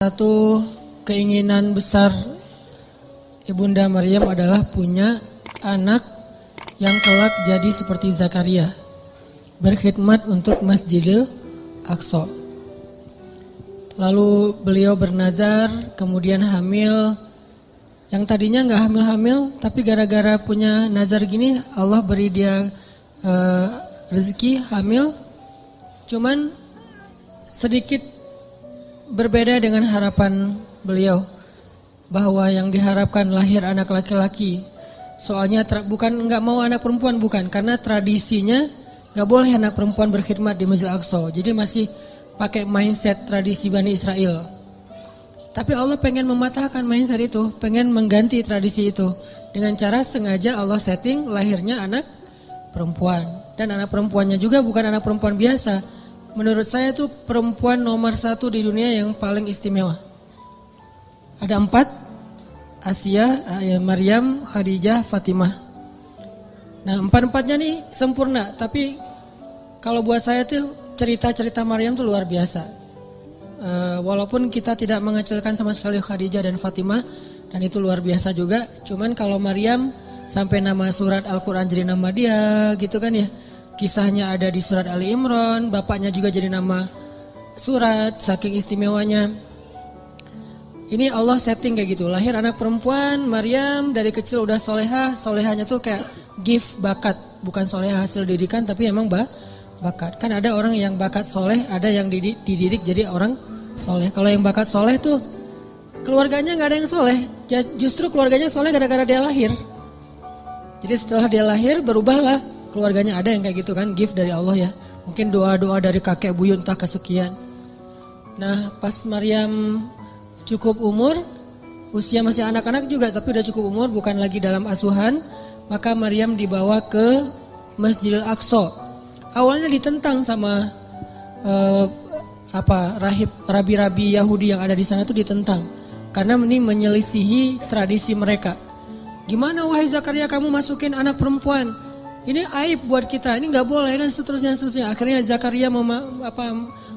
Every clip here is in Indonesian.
Satu keinginan besar Ibunda Maryam adalah punya anak yang kelak jadi seperti Zakaria, berkhidmat untuk Masjidil Aqsa. Lalu beliau bernazar, kemudian hamil. Yang tadinya nggak hamil-hamil, tapi gara-gara punya nazar gini, Allah beri dia rezeki hamil. Cuman sedikit berbeda dengan harapan beliau, bahwa yang diharapkan lahir anak laki-laki. Soalnya bukan nggak mau anak perempuan, bukan, karena tradisinya nggak boleh anak perempuan berkhidmat di Masjidil Aqsa. Jadi masih pakai mindset tradisi Bani Israel. Tapi Allah pengen mematahkan mindset itu, pengen mengganti tradisi itu dengan cara sengaja Allah setting lahirnya anak perempuan. Dan anak perempuannya juga bukan anak perempuan biasa. Menurut saya itu perempuan nomor 1 di dunia yang paling istimewa. Ada 4, Asia, Maryam, Khadijah, Fatimah. Nah 4-4-nya nih sempurna. Tapi kalau buat saya tuh cerita-cerita Maryam tuh luar biasa. Walaupun kita tidak mengecilkan sama sekali Khadijah dan Fatimah, dan itu luar biasa juga. Cuman kalau Maryam sampai nama surat Al-Quran jadi nama dia gitu kan ya. Kisahnya ada di surat Ali Imran, bapaknya juga jadi nama surat, saking istimewanya. Ini Allah setting kayak gitu, lahir anak perempuan, Maryam dari kecil udah solehah. Solehahnya tuh kayak gift, bakat, bukan solehah hasil didikan, tapi emang bakat. Kan ada orang yang bakat soleh, ada yang dididik jadi orang soleh. Kalau yang bakat soleh tuh keluarganya gak ada yang soleh, justru keluarganya soleh gara-gara dia lahir. Jadi setelah dia lahir berubahlah keluarganya, ada yang kayak gitu kan, gift dari Allah ya. Mungkin doa-doa dari kakek buyut entah kesekian. Nah pas Maryam cukup umur, usia masih anak-anak juga tapi udah cukup umur, bukan lagi dalam asuhan, maka Maryam dibawa ke Masjidil Aqsa. Awalnya ditentang sama rabi-rabi Yahudi yang ada di sana tuh ditentang. Karena ini menyelisihi tradisi mereka. Gimana wahai Zakaria kamu masukin anak perempuan? Ini aib buat kita, ini nggak boleh dan seterusnya. Akhirnya Zakaria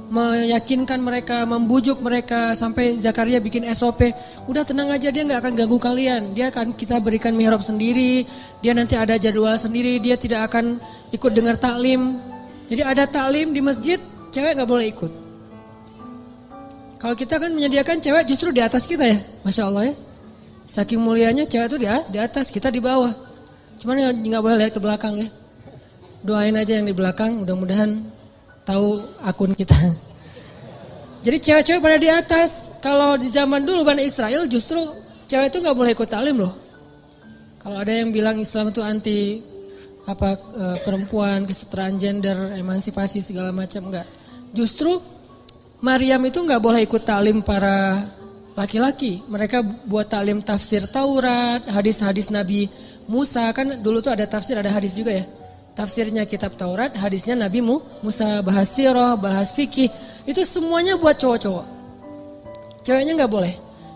meyakinkan mereka, membujuk mereka sampai Zakaria bikin SOP. Udah tenang aja, dia nggak akan ganggu kalian. Dia akan kita berikan mihrab sendiri. Dia nanti ada jadwal sendiri. Dia tidak akan ikut dengar taklim. Jadi ada taklim di masjid, cewek nggak boleh ikut. Kalau kita kan menyediakan cewek justru di atas kita ya, masya Allah ya. Saking mulianya cewek itu di atas, kita di bawah. Cuman nggak boleh lihat ke belakang ya. Doain aja yang di belakang, mudah-mudahan tahu akun kita. Jadi cewek-cewek pada di atas. Kalau di zaman dulu Bani Israel justru cewek itu nggak boleh ikut taklim loh. Kalau ada yang bilang Islam itu anti perempuan, kesetaraan gender, emansipasi segala macam, enggak. Justru Maryam itu nggak boleh ikut taklim para laki-laki. Mereka buat taklim tafsir Taurat, hadis-hadis Nabi Musa, kan dulu tuh ada tafsir, ada hadis juga ya. Tafsirnya kitab Taurat, hadisnya Nabi Musa, bahas sirah, bahas fikih. Itu semuanya buat cowok-cowok. Ceweknya gak boleh.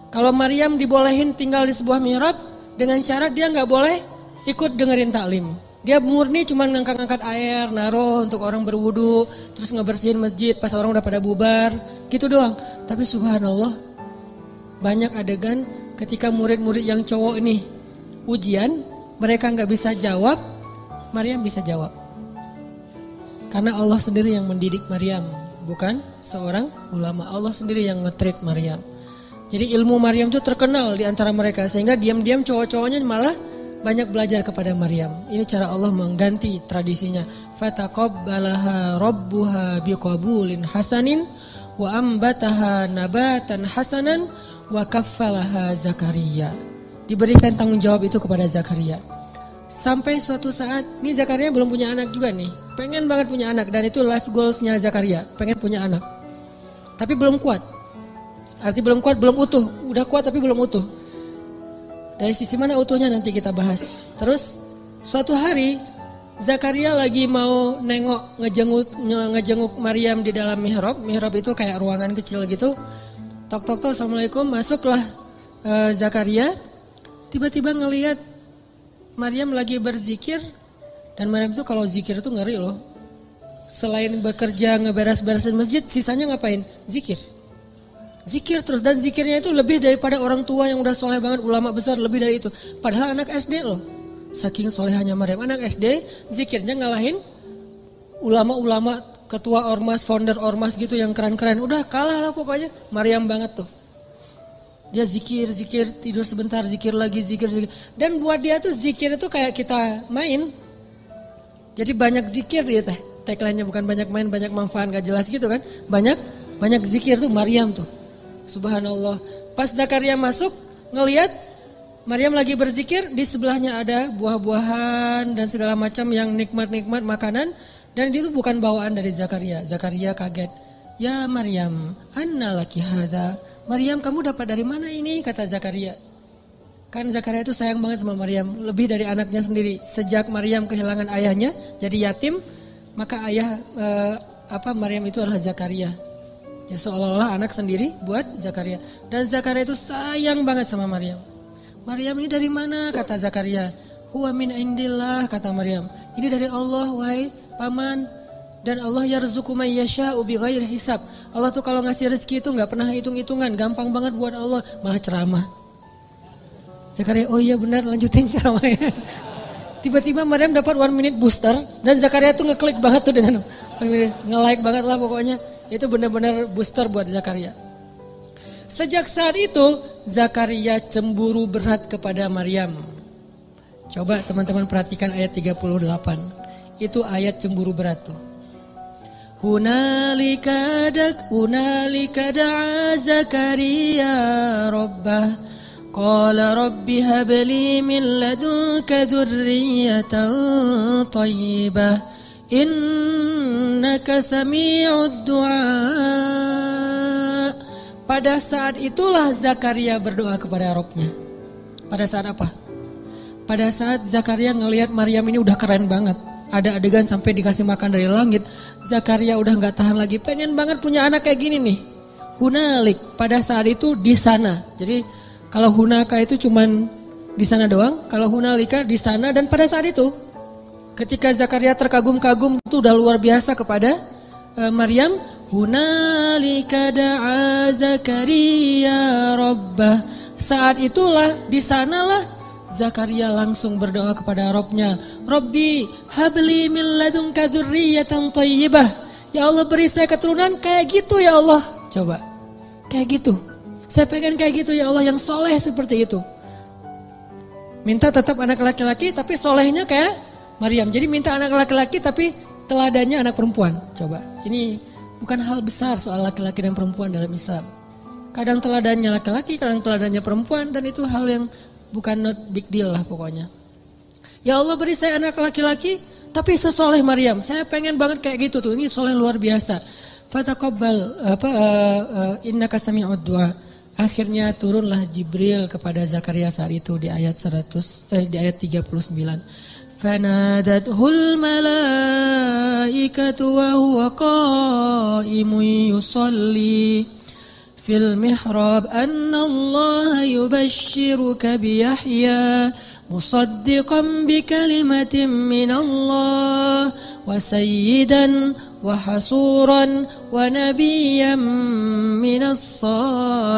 Kalau Maryam dibolehin tinggal di sebuah mihrab, dengan syarat dia gak boleh ikut dengerin taklim. Dia murni cuma ngangkat-ngangkat air, naruh untuk orang berwudu, terus ngebersihin masjid pas orang udah pada bubar, gitu doang. Tapi subhanallah, banyak adegan ketika murid-murid yang cowok ini ujian, mereka nggak bisa jawab, Maryam bisa jawab. Karena Allah sendiri yang mendidik Maryam, bukan seorang ulama. Allah sendiri yang nge-treat Maryam. Jadi ilmu Maryam itu terkenal di antara mereka, sehingga diam-diam cowok-cowoknya malah banyak belajar kepada Maryam. Ini cara Allah mengganti tradisinya. Fataqabbalaha rabbuha biqabulin hasanin wa ambataha nabatan hasanan wa kaffalaha Zakaria. Diberikan tanggung jawab itu kepada Zakaria. Sampai suatu saat, ini Zakaria belum punya anak juga nih. Pengen banget punya anak, dan itu life goalsnya Zakaria, pengen punya anak. Tapi belum kuat. Arti belum kuat, belum utuh. Udah kuat tapi belum utuh. Dari sisi mana utuhnya nanti kita bahas. Terus suatu hari Zakaria lagi mau nengok ngejenguk Maryam di dalam mihrab. Mihrab itu kayak ruangan kecil gitu. Tok-tok-tok, assalamualaikum, masuklah Zakaria. Tiba-tiba ngelihat Maryam lagi berzikir. Dan Maryam itu kalau zikir itu ngeri loh. Selain bekerja ngeberes-beresin masjid, sisanya ngapain? Zikir. Zikir terus, dan zikirnya itu lebih daripada orang tua yang udah soleh banget, ulama besar, lebih dari itu. Padahal anak SD loh. Saking solehannya Maryam, anak SD zikirnya ngalahin ulama-ulama, ketua ormas, founder ormas gitu yang keren-keren. Udah kalah lah pokoknya, Maryam banget tuh. Dia zikir, tidur sebentar, zikir lagi, zikir. Dan buat dia tuh zikir itu kayak kita main. Jadi banyak zikir dia teh. Tagline-nya bukan banyak main, banyak manfaat, gak jelas gitu kan. Banyak zikir tuh Maryam tuh. Subhanallah. Pas Zakaria masuk, ngelihat Maryam lagi berzikir, di sebelahnya ada buah-buahan dan segala macam yang nikmat-nikmat makanan. Dan itu bukan bawaan dari Zakaria. Zakaria kaget. Ya Maryam, anna laki hadza. Maryam, kamu dapat dari mana ini? Kata Zakaria. Kan Zakaria itu sayang banget sama Maryam, lebih dari anaknya sendiri. Sejak Maryam kehilangan ayahnya, jadi yatim, maka ayah Maryam itu adalah Zakaria. Ya seolah-olah anak sendiri buat Zakaria. Dan Zakaria itu sayang banget sama Maryam. Maryam ini dari mana? Kata Zakaria. Huwa min indillah, kata Maryam. Ini dari Allah, wahai paman. Dan Allah yarzuqu may yasha'u bighairi hisab. Allah tuh kalau ngasih rezeki itu gak pernah hitung-hitungan. Gampang banget buat Allah. Malah ceramah. Zakaria, oh iya benar, lanjutin ceramahnya. Tiba-tiba Maryam dapat 1 minute booster. Dan Zakaria tuh ngeklik banget tuh dengan nge-like banget lah pokoknya. Itu benar-benar booster buat Zakaria. Sejak saat itu Zakaria cemburu berat kepada Maryam. Coba teman-teman perhatikan ayat 38. Itu ayat cemburu berat tuh. Hunalika da'a Zakaria rabbah qala rabbi habli min ladunka dzurriyyatan thayyibah innaka sami'ud du'a. Pada saat itulah Zakaria berdoa kepada Rabbnya. Pada saat apa? Pada saat Zakaria ngelihat Maryam ini udah keren banget. Ada adegan sampai dikasih makan dari langit. Zakaria udah gak tahan lagi. Pengen banget punya anak kayak gini nih. Hunalik. Pada saat itu di sana. Jadi kalau hunaka itu cuman di sana doang. Kalau hunalika di sana dan pada saat itu. Ketika Zakaria terkagum-kagum itu udah luar biasa kepada Maryam. Hunalika da'a Zakaria rabbah. Saat itulah, di sanalah Zakaria langsung berdoa kepada Rabbnya. Rabbi habli min ladunka dzurriyyatan thayyibah. Ya Allah, beri saya keturunan kayak gitu ya Allah. Coba, kayak gitu. Saya pengen kayak gitu ya Allah, yang soleh seperti itu. Minta tetap anak laki-laki tapi solehnya kayak Maryam. Jadi minta anak laki-laki tapi teladannya anak perempuan. Coba, ini bukan hal besar soal laki-laki dan perempuan dalam Islam. Kadang teladannya laki-laki, kadang teladannya perempuan, dan itu hal yang bukan not big deal lah pokoknya. Ya Allah, beri saya anak laki-laki tapi sesoleh Maryam. Saya pengen banget kayak gitu tuh. Ini soleh luar biasa. Fataqabbal innaka sami'ud du'a. Akhirnya turunlah Jibril kepada Zakaria saat itu di ayat 39. Fanadathul malaikatu wa huwa qa'imun yusalli fil mihrab anna Allah yubashshiruka bi Yahya musaddiqan bi kalimatin min Allah wa sayyidan wa hasuran wa nabiyyan minas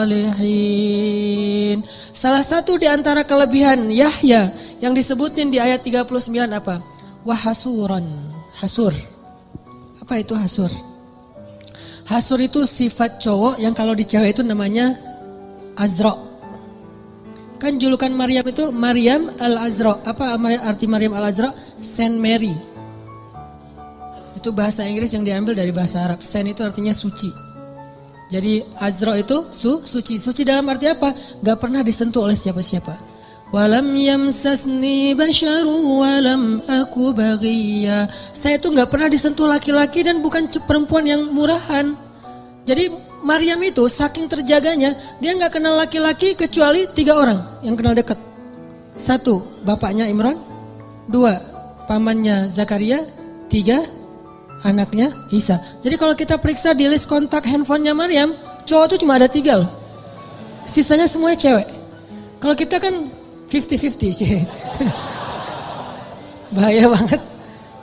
salihin. Salah satu di antara kelebihan Yahya yang disebutin di ayat 39 apa? Wa hasuran. Hasur. Apa itu hasur? Hasur itu sifat cowok yang kalau di cewek itu namanya Azra. Kan julukan Maryam itu Maryam Al-Azra. Apa arti Maryam Al-Azra? Saint Mary. Itu bahasa Inggris yang diambil dari bahasa Arab. Saint itu artinya suci. Jadi Azra itu suci. Suci dalam arti apa? Gak pernah disentuh oleh siapa-siapa. Walam yamsasni basyaru walam aku baghiya. Saya itu gak pernah disentuh laki-laki dan bukan perempuan yang murahan. Jadi Maryam itu saking terjaganya, dia gak kenal laki-laki kecuali 3 orang yang kenal dekat. 1, bapaknya Imran. 2, pamannya Zakaria. 3, anaknya Isa. Jadi kalau kita periksa di list kontak handphonenya Maryam, cowok itu cuma ada 3 loh. Sisanya semuanya cewek. Kalau kita kan 50-50. Bahaya banget.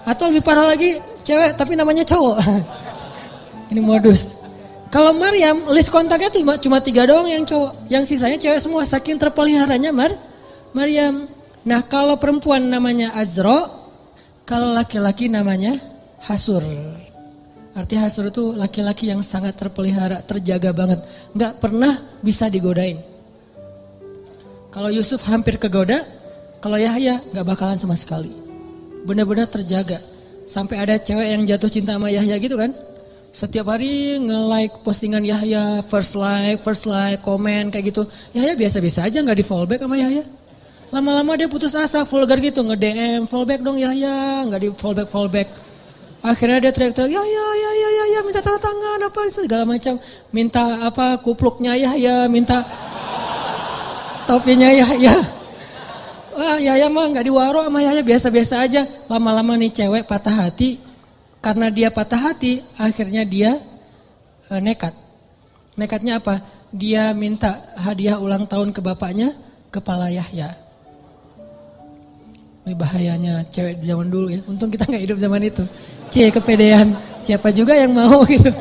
Atau lebih parah lagi, cewek tapi namanya cowok. Ini modus. Kalau Maryam, list kontaknya tuh cuma 3 doang yang cowok. Yang sisanya cewek semua, saking terpeliharanya Maryam. Nah kalau perempuan namanya Azra, kalau laki-laki namanya Hasur. Arti Hasur itu laki-laki yang sangat terpelihara, terjaga banget. Gak pernah bisa digodain. Kalau Yusuf hampir kegoda, kalau Yahya gak bakalan sama sekali. Benar-benar terjaga. Sampai ada cewek yang jatuh cinta sama Yahya gitu kan. Setiap hari nge-like postingan Yahya, first like, komen kayak gitu. Yahya biasa-biasa aja gak di fallback sama Yahya. Lama-lama dia putus asa, vulgar gitu, nge-DM, fallback dong Yahya, gak di fallback. Akhirnya dia teriak-teriak, ya, minta tanda tangan, apa segala macam. Minta apa, kupluknya Yahya, minta topinya Yahya. Wah Yahya mah gak diwaro sama Yahya, biasa-biasa aja. Lama-lama nih cewek patah hati. Karena dia patah hati, akhirnya dia nekat. Nekatnya apa? Dia minta hadiah ulang tahun ke bapaknya, kepala Yahya. Ini bahayanya cewek di zaman dulu ya. Untung kita gak hidup zaman itu. Kepedean. Siapa juga yang mau gitu.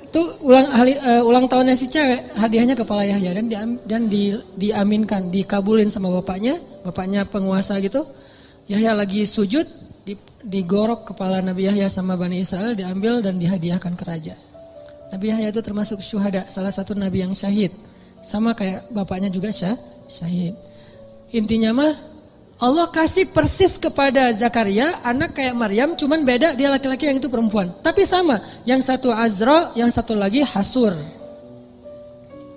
Itu ulang tahunnya si cewek, hadiahnya kepala Yahya. Dan diaminkan, dikabulin sama bapaknya. Bapaknya penguasa gitu. Yahya lagi sujud, digorok kepala Nabi Yahya sama Bani Israel, diambil dan dihadiahkan ke raja. Nabi Yahya itu termasuk syuhada, salah satu nabi yang syahid. Sama kayak bapaknya juga syahid. Intinya mah Allah kasih persis kepada Zakaria anak kayak Maryam, cuman beda dia laki-laki, yang itu perempuan. Tapi sama, yang satu Azra, yang satu lagi Hasur.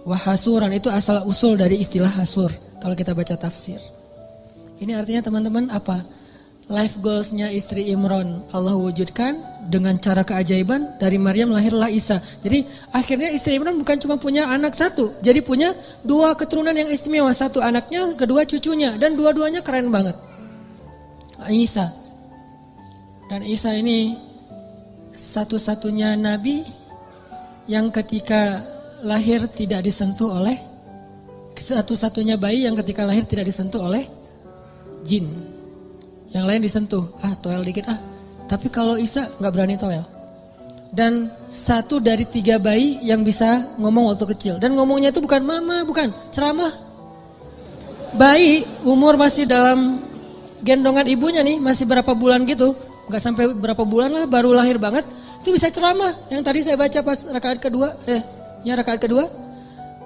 Wah Hasuran itu asal usul dari istilah Hasur kalau kita baca tafsir. Ini artinya teman-teman apa? Life goalsnya istri Imran Allah wujudkan dengan cara keajaiban. Dari Maryam lahirlah Isa. Jadi akhirnya istri Imran bukan cuma punya anak satu, jadi punya 2 keturunan yang istimewa. Satu anaknya, kedua cucunya, dan dua-duanya keren banget. Isa. Dan Isa ini satu-satunya nabi yang ketika lahir tidak disentuh oleh, satu-satunya bayi yang ketika lahir tidak disentuh oleh jin. Yang lain disentuh, toel dikit Tapi kalau Isa gak berani toel. Dan 1 dari 3 bayi yang bisa ngomong waktu kecil. Dan ngomongnya itu bukan mama, bukan ceramah. Bayi umur masih dalam gendongan ibunya nih, masih berapa bulan gitu. Gak sampai berapa bulan lah, baru lahir banget. Itu bisa ceramah. Yang tadi saya baca pas rakaat kedua.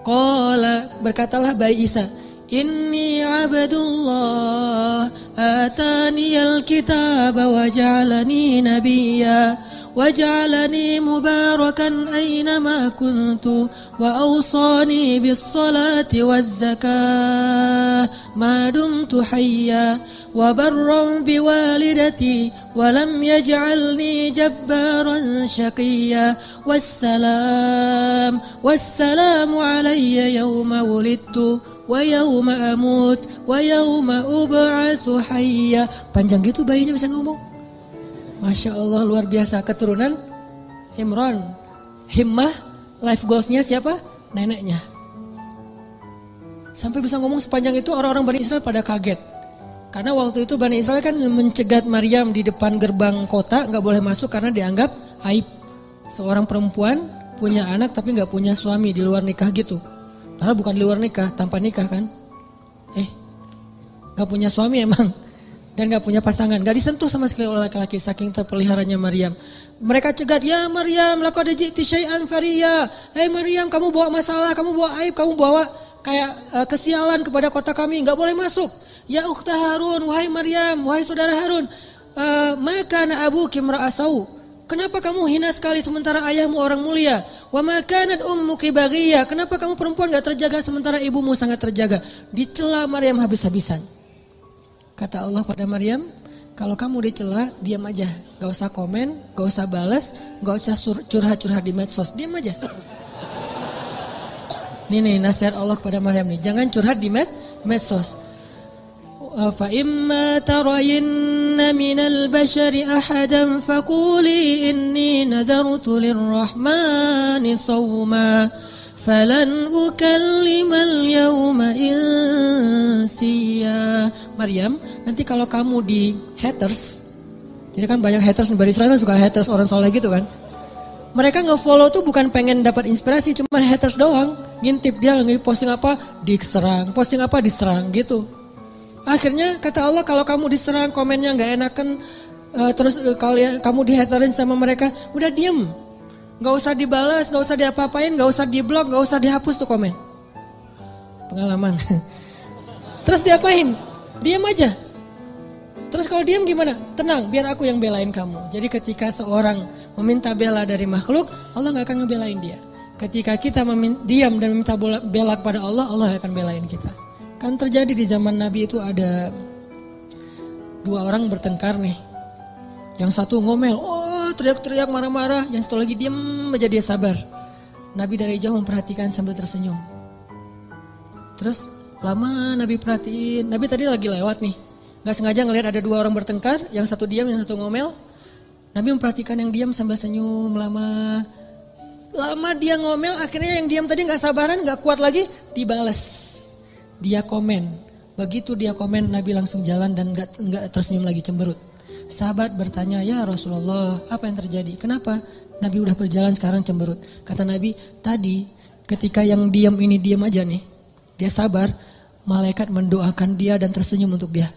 Qala, berkatalah bayi Isa, Inni abdullah ataniyal kitab wa ja'alani nabiyya wa ja'alani mubarakan aynama kuntu wa awsani bis salati waz zakah ma dumtu hayya wa barran biwalidati wa lam yaj'alni jabbaran syaqiyya wassalamu alayya yawma wulidtu wa yawma amut wa yawma ub'atsu hayya. Panjang gitu bayinya bisa ngomong. Masya Allah, luar biasa. Keturunan Imran. Himmah, life goalsnya siapa? Neneknya. Sampai bisa ngomong sepanjang itu, orang-orang Bani Israel pada kaget. Karena waktu itu Bani Israel kan mencegat Maryam di depan gerbang kota, gak boleh masuk karena dianggap aib. Seorang perempuan punya anak tapi gak punya suami, di luar nikah gitu. Padahal bukan di luar nikah, tanpa nikah kan. Gak punya suami emang. Dan gak punya pasangan. Gak disentuh sama sekali oleh laki-laki, saking terpeliharanya Maryam. Mereka cegat, ya Maryam, laqad ji'ti syai'an fariya. Maryam, kamu bawa masalah, kamu bawa aib, kamu bawa kayak kesialan kepada kota kami. Gak boleh masuk. Ya ukhta Harun, wahai Maryam, wahai saudara Harun. Maka na abuki imra'asau. Kenapa kamu hina sekali sementara ayahmu orang mulia? Wa ma kanat ummuki baghiyya. Kenapa kamu perempuan gak terjaga sementara ibumu sangat terjaga? Dicela Maryam habis-habisan. Kata Allah pada Maryam, kalau kamu dicela, diam aja. Gak usah komen, gak usah balas, gak usah curhat-curhat di medsos. Diam aja. Ini nasihat Allah kepada Maryam nih. Jangan curhat di medsos. Fa imma tarayinna minal bashari ahadan faquli inni nadartu lirrahmani sawma falan ukallimal yawma insiya. Maryam, nanti kalau kamu di haters, jadi kan banyak haters di Bani Israel kan suka haters orang soleh gitu kan. Mereka nge-follow tuh bukan pengen dapat inspirasi, cuma haters doang. Ngintip dia lagi posting apa, diserang. Posting apa, diserang gitu. Akhirnya kata Allah, kalau kamu diserang, komennya gak enakan, terus kamu dihaterin sama mereka, udah diem. Gak usah dibalas, gak usah diapa-apain, gak usah di-blok, gak usah dihapus tuh komen. Pengalaman. Terus diapain? Diem aja. Terus kalau diem gimana? Tenang, biar aku yang belain kamu. Jadi ketika seorang meminta bela dari makhluk, Allah gak akan ngebelain dia. Ketika kita diam dan meminta bela kepada Allah, Allah akan belain kita. Kan terjadi di zaman Nabi itu ada 2 orang bertengkar nih. Yang satu ngomel, teriak-teriak marah-marah. Yang satu lagi diam aja, dia sabar. Nabi dari jauh memperhatikan sambil tersenyum. Terus lama Nabi perhatiin, Nabi tadi lagi lewat nih. Gak sengaja ngelihat ada 2 orang bertengkar, yang satu diam, yang satu ngomel. Nabi memperhatikan yang diam sambil senyum lama. Lama dia ngomel, akhirnya yang diam tadi gak sabaran, gak kuat lagi, dibales. Dia komen. Begitu dia komen, Nabi langsung jalan dan gak tersenyum lagi, cemberut. Sahabat bertanya, ya Rasulullah, apa yang terjadi? Kenapa Nabi udah berjalan sekarang cemberut? Kata Nabi, tadi ketika yang diam ini diam aja nih, dia sabar, malaikat mendoakan dia dan tersenyum untuk dia.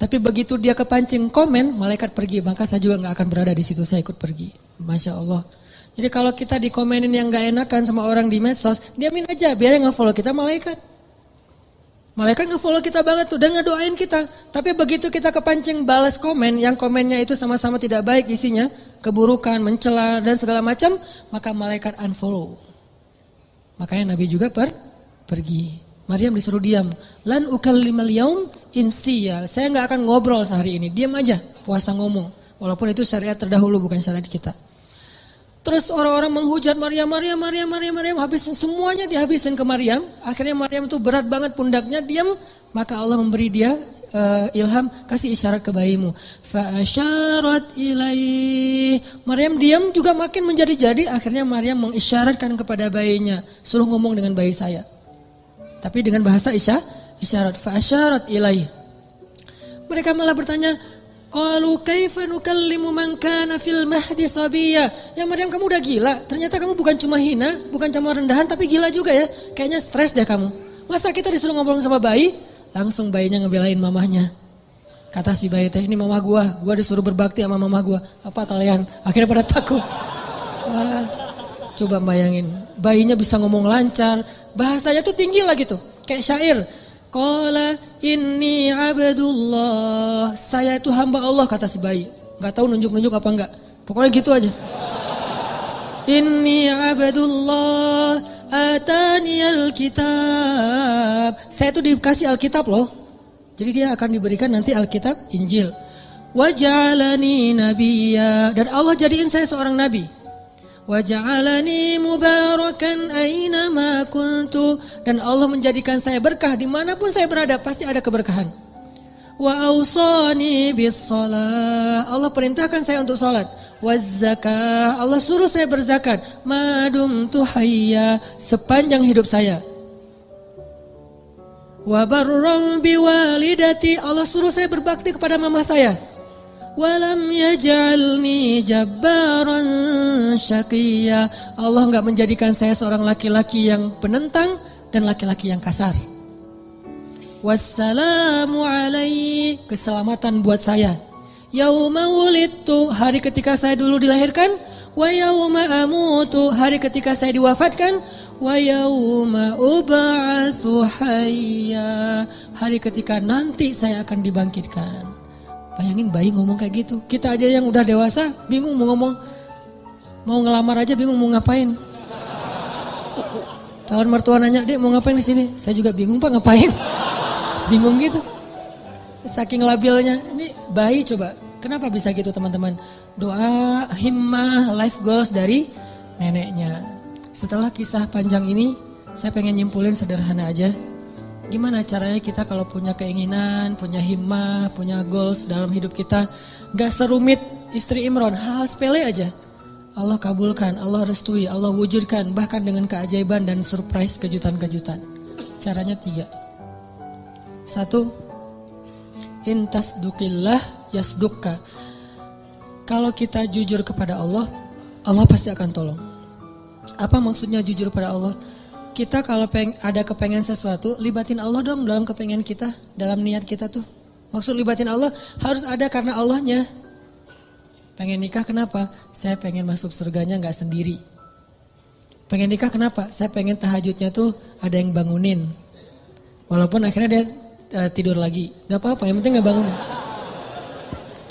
Tapi begitu dia kepancing komen, malaikat pergi. Maka saya juga gak akan berada di situ, saya ikut pergi. Masya Allah. Jadi kalau kita dikomenin yang gak enakan sama orang di medsos, diamin aja, biar yang nge-follow kita malaikat. Malaikat nge-follow kita banget tuh dan ngedoain kita. Tapi begitu kita kepancing balas komen, yang komennya itu sama-sama tidak baik isinya, keburukan, mencela dan segala macam, maka malaikat unfollow. Makanya Nabi juga pergi. Maryam disuruh diam. Lan ukallimal yaum insiya. Saya gak akan ngobrol sehari ini. Diam aja, puasa ngomong. Walaupun itu syariat terdahulu, bukan syariat kita. Terus orang-orang menghujat Maryam. Habis semuanya dihabisin ke Maryam. Akhirnya Maryam itu berat banget pundaknya, diam. Maka Allah memberi dia ilham, kasih isyarat ke bayimu. Fa'asyarat ilaih. Maryam diam juga makin menjadi-jadi. Akhirnya Maryam mengisyaratkan kepada bayinya, suruh ngomong dengan bayi saya. Tapi dengan bahasa isyarat. Fa'asyarat ilaih. Mereka malah bertanya, qalu kaifa nukallimu man kana fil mahdi sabiyya. Ya Maryam, kamu udah gila. Ternyata kamu bukan cuma hina, bukan cuma rendahan, tapi gila juga ya. Kayaknya stres deh kamu. Masa kita disuruh ngobrol sama bayi? Langsung bayinya ngebelain mamahnya. Kata si bayi teh, ini mama gua disuruh berbakti sama mama gua. Apa kalian? Akhirnya pada takut. Wah, coba bayangin, bayinya bisa ngomong lancar, bahasanya tuh tinggi lah gitu, kayak syair. Qala inni abdullah. Saya itu hamba Allah, kata si bayi. Gak tahu nunjuk-nunjuk apa enggak. Pokoknya gitu aja. Inni abdullah atani alkitab. Saya itu dikasih Alkitab loh. Jadi dia akan diberikan nanti Alkitab, Injil. Waja'alani nabiyya. Dan Allah jadiin saya seorang nabi. Waja'alani mubarakan aynama kuntu. Dan Allah menjadikan saya berkah dimanapun saya berada, pasti ada keberkahan. Wa awsani bis shalah. Allah perintahkan saya untuk salat. Waz zakah. Allah suruh saya berzakat. Madumtu hayya. Sepanjang hidup saya. Wa barram biwalidati. Allah suruh saya berbakti kepada mama saya. Walam yaj'alni jabbaran syaqiyya. Allah enggak menjadikan saya seorang laki-laki yang penentang dan laki-laki yang kasar. Wassalamu alaihi. Keselamatan buat saya. Yauma wulidtu. Hari ketika saya dulu dilahirkan. Wa yauma amutu. Hari ketika saya diwafatkan. Wa yauma ub'atsu hayya. Hari ketika nanti saya akan dibangkitkan. Bayangin bayi ngomong kayak gitu. Kita aja yang udah dewasa bingung mau ngomong. Mau ngelamar aja bingung mau ngapain. Calon mertua nanya, "Dek, mau ngapain di sini?" Saya juga bingung, Pak, ngapain? Bingung gitu. Saking labilnya. Ini bayi coba. Kenapa bisa gitu, teman-teman? Doa, himmah, life goals dari neneknya. Setelah kisah panjang ini, saya pengen nyimpulin sederhana aja. Gimana caranya kita kalau punya keinginan, punya himmah, punya goals dalam hidup kita, gak serumit istri Imron, hal sepele aja. Allah kabulkan, Allah restui, Allah wujudkan, bahkan dengan keajaiban dan surprise kejutan-kejutan. Caranya 3. 1, intasdukillah yasdukka. Kalau kita jujur kepada Allah, Allah pasti akan tolong. Apa maksudnya jujur pada Allah? Kita kalau ada kepengen sesuatu, libatin Allah dong dalam kepengen kita, dalam niat kita tuh. Maksud libatin Allah harus ada karena Allahnya. Pengen nikah kenapa? Saya pengen masuk surganya gak sendiri. Pengen nikah kenapa? Saya pengen tahajudnya tuh ada yang bangunin. Walaupun akhirnya dia tidur lagi. Gak apa-apa, yang penting gak bangunin.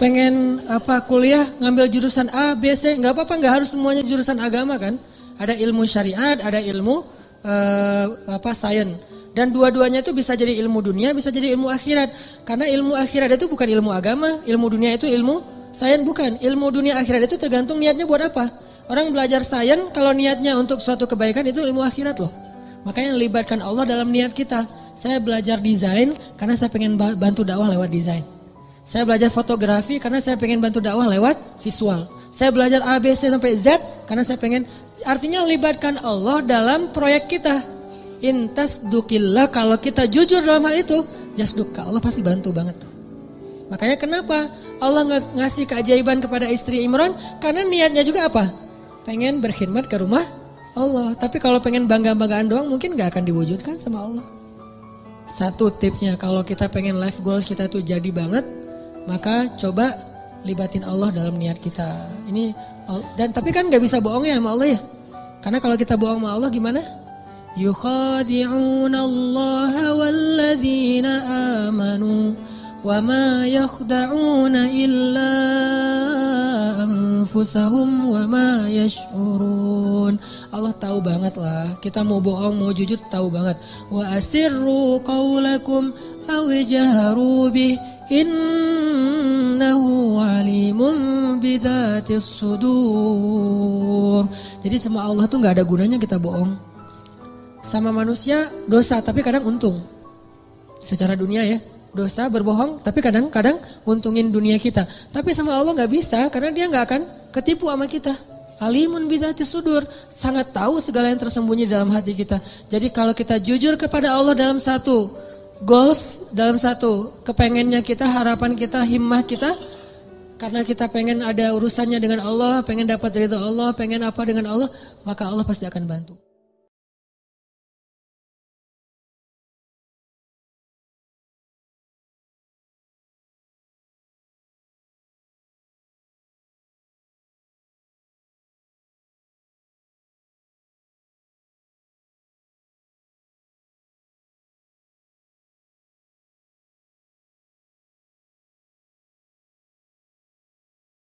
Pengen kuliah ngambil jurusan A, B, C. Gak apa-apa, gak harus semuanya jurusan agama kan. Ada ilmu syariat, ada ilmu sains. Dan dua-duanya itu bisa jadi ilmu dunia, bisa jadi ilmu akhirat. Karena ilmu akhirat itu bukan ilmu agama, ilmu dunia itu ilmu sains bukan. Ilmu dunia akhirat itu tergantung niatnya buat apa. Orang belajar sains kalau niatnya untuk suatu kebaikan itu ilmu akhirat loh. Makanya libatkan Allah dalam niat kita. Saya belajar desain karena saya pengen bantu dakwah lewat desain. Saya belajar fotografi karena saya pengen bantu dakwah lewat visual. Saya belajar A, B, C sampai Z karena saya pengen. Artinya libatkan Allah dalam proyek kita. Intas dukillah, kalau kita jujur dalam hal itu, jasduka, Allah pasti bantu banget tuh. Makanya kenapa Allah ngasih keajaiban kepada istri Imran? Karena niatnya juga apa? Pengen berkhidmat ke rumah Allah. Tapi kalau pengen bangga-banggaan doang mungkin gak akan diwujudkan sama Allah. Satu tipnya, kalau kita pengen life goals kita tuh jadi banget, maka coba libatin Allah dalam niat kita. Dan tapi kan gak bisa bohong ya sama Allah ya. Karena kalau kita bohong sama Allah gimana? Yukhadi'una Allah walladzina amanu wa ma yakhda'una illa anfusahum wa ma yash'urun. Allah tahu banget lah. Kita mau bohong, mau jujur tahu banget. Wa asirru qawlakum aw jaharu bih innahu alimun bidzatis sudur. Jadi sama Allah tuh gak ada gunanya kita bohong. Sama manusia dosa tapi kadang untung. Secara dunia ya, dosa berbohong tapi kadang-kadang untungin dunia kita. Tapi sama Allah gak bisa karena dia gak akan ketipu sama kita. Alimun bidzatis sudur, sangat tahu segala yang tersembunyi dalam hati kita. Jadi kalau kita jujur kepada Allah dalam satu goals, dalam satu kepengennya kita, harapan kita, himmah kita, karena kita pengen ada urusannya dengan Allah, pengen dapat ridha Allah, pengen apa dengan Allah, maka Allah pasti akan bantu.